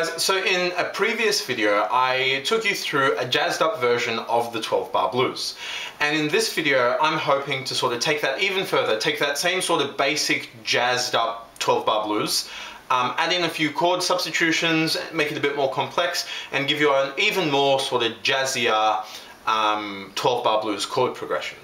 guys, so in a previous video I took you through a jazzed up version of the 12-bar blues, and in this video I'm hoping to sort of take that even further, take that same sort of basic jazzed up 12-bar blues, add in a few chord substitutions, make it a bit more complex, and give you an even more sort of jazzier 12-bar blues chord progression.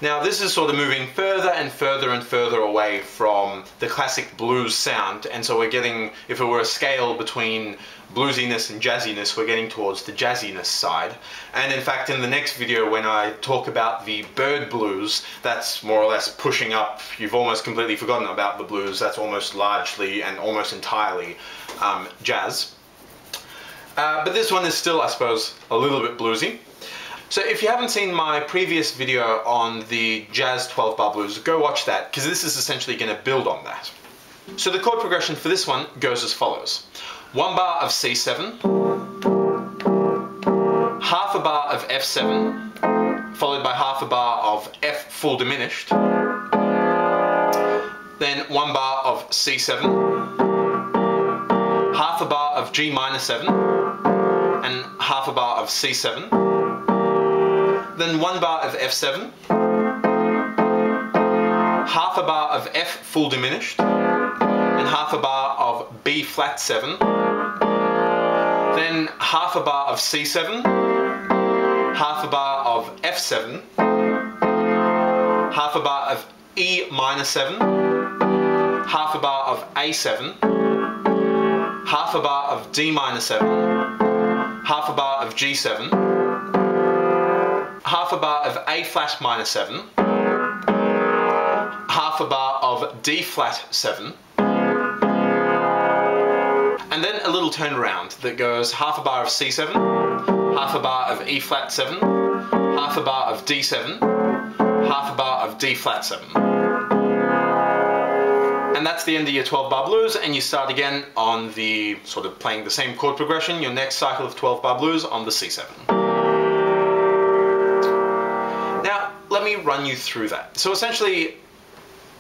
Now this is sort of moving further and further and further away from the classic blues sound, and so we're getting, if it were a scale between bluesiness and jazziness, we're getting towards the jazziness side. And in fact in the next video when I talk about the bird blues, that's more or less pushing up. You've almost completely forgotten about the blues. That's almost largely and almost entirely jazz. But this one is still, I suppose, a little bit bluesy. So if you haven't seen my previous video on the jazz 12-bar blues, go watch that, because this is essentially going to build on that. So the chord progression for this one goes as follows. 1 bar of C7, half a bar of F7, followed by half a bar of F full diminished, then 1 bar of C7, half a bar of G minor 7, and half a bar of C7, then 1 bar of F7, half a bar of F full diminished, and half a bar of B flat 7, then half a bar of C7, half a bar of F7, half a bar of E minor 7, half a bar of A7, half a bar of D minor 7, half a bar of G7, half a bar of A flat minor 7, half a bar of D flat 7, and then a little turnaround that goes half a bar of C7, half a bar of E flat 7, half a bar of D7, half a bar of D flat 7. And that's the end of your 12-bar blues, and you start again on the sort of playing the same chord progression, your next cycle of 12-bar blues on the C7. Now, let me run you through that. So essentially,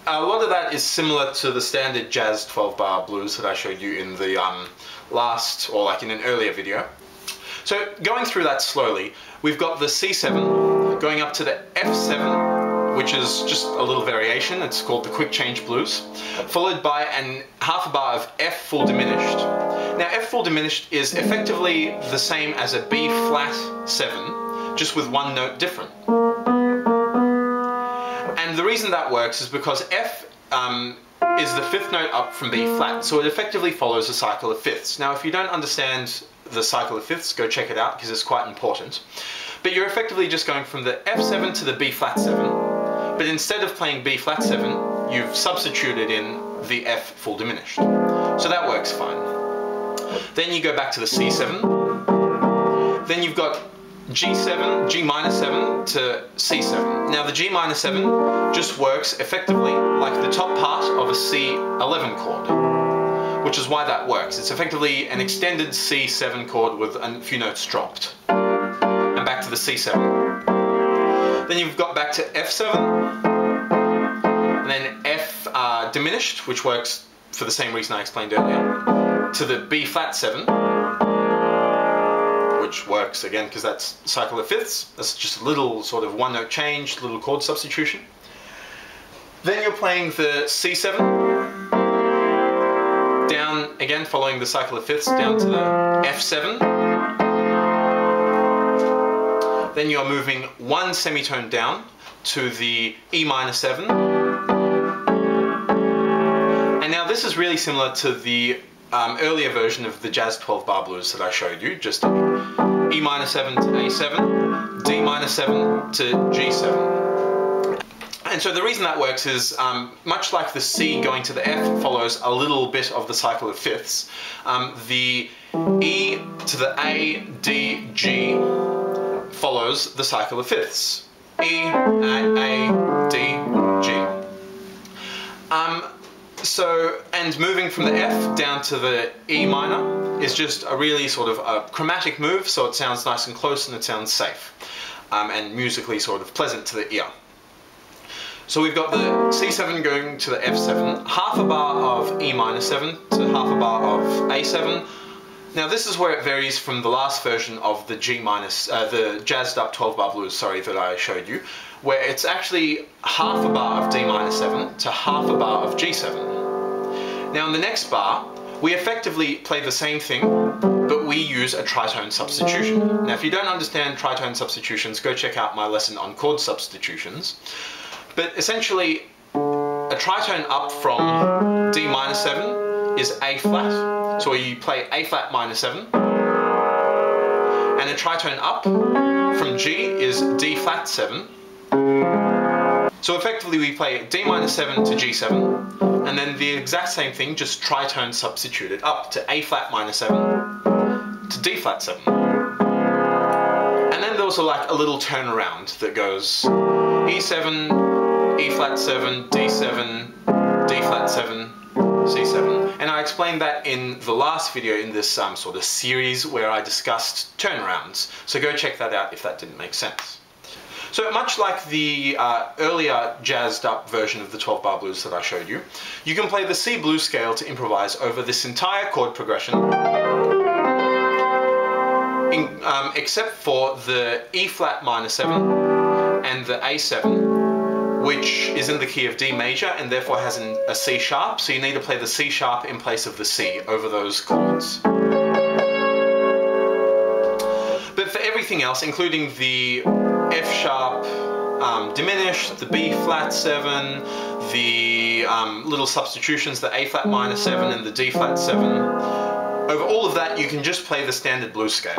a lot of that is similar to the standard jazz 12-bar blues that I showed you in the last, or like in an earlier video. So going through that slowly, we've got the C7 going up to the F7, which is just a little variation. It's called the quick change blues, followed by half a bar of F full diminished. Now F full diminished is effectively the same as a B flat 7, just with one note different. And the reason that works is because F is the 5th note up from B flat, so it effectively follows a cycle of fifths. Now if you don't understand the cycle of fifths, go check it out because it's quite important. But you're effectively just going from the F7 to the B flat 7, but instead of playing B flat 7, you've substituted in the F full diminished. So that works fine. Then you go back to the C7, then you've got G7, G minor 7 to C7. Now the G minor 7 just works effectively like the top part of a C11 chord, which is why that works. It's effectively an extended C7 chord with a few notes dropped. And back to the C7. Then you've got back to F7, and then F diminished, which works for the same reason I explained earlier, to the B flat 7, which works again because that's cycle of fifths. That's just a little sort of one note change, little chord substitution. Then you're playing the C7 down again, following the cycle of fifths, down to the F7. Then you're moving one semitone down to the E minor 7. And now this is really similar to the earlier version of the jazz 12-bar blues that I showed you, just E minor 7 to A7, D minor 7 to G7. And so the reason that works is, much like the C going to the F follows a little bit of the cycle of fifths, the E to the A, D, G follows the cycle of fifths. E, A, D, G. And moving from the F down to the E minor is just a really sort of a chromatic move, so it sounds nice and close and it sounds safe, and musically sort of pleasant to the ear. So we've got the C7 going to the F7, half a bar of E minor 7 to half a bar of A7, Now this is where it varies from the last version of the the jazzed up 12 bar blues, sorry, that I showed you, where it's actually half a bar of D minor 7 to half a bar of G7. Now in the next bar, we effectively play the same thing, but we use a tritone substitution. Now if you don't understand tritone substitutions, go check out my lesson on chord substitutions. But essentially, a tritone up from D minor 7 is A flat, so you play A flat minor 7, and a tritone up from G is D flat 7. So effectively we play D minor 7 to G7, and then the exact same thing, just tritone substituted up to A flat minor 7 to D flat 7. And then there's like a little turnaround that goes E7, E flat 7, D7, D flat 7, C7. And I explained that in the last video in this sort of series where I discussed turnarounds. So go check that out if that didn't make sense. So much like the earlier jazzed up version of the 12 bar blues that I showed you, you can play the C blues scale to improvise over this entire chord progression, except for the E flat minor 7 and the A7, which is in the key of D major and therefore has a C sharp, so you need to play the C sharp in place of the C over those chords. But for everything else, including the F sharp diminished, the B flat 7, the little substitutions, the A flat minor 7 and the D flat 7, over all of that you can just play the standard blues scale.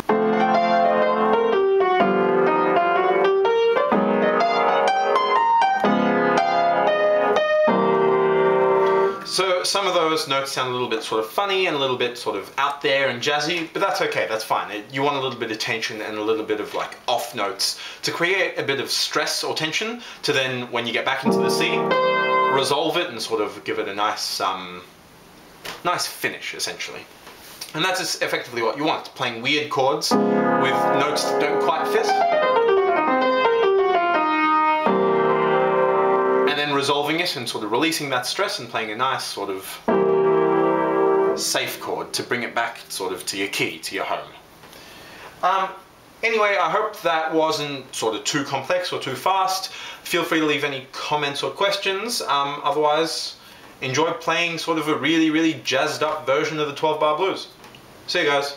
So some of those notes sound a little bit sort of funny and a little bit sort of out there and jazzy, but that's okay, that's fine. You want a little bit of tension and a little bit of like off notes to create a bit of stress or tension to then, when you get back into the C, resolve it and sort of give it a nice, nice finish essentially. And that's effectively what you want, playing weird chords with notes that don't quite fit. And then resolving it and sort of releasing that stress and playing a nice sort of safe chord to bring it back sort of to your key, to your home. Anyway, I hope that wasn't sort of too complex or too fast. Feel free to leave any comments or questions. Otherwise, enjoy playing sort of a really, really jazzed up version of the 12 bar blues. See you guys.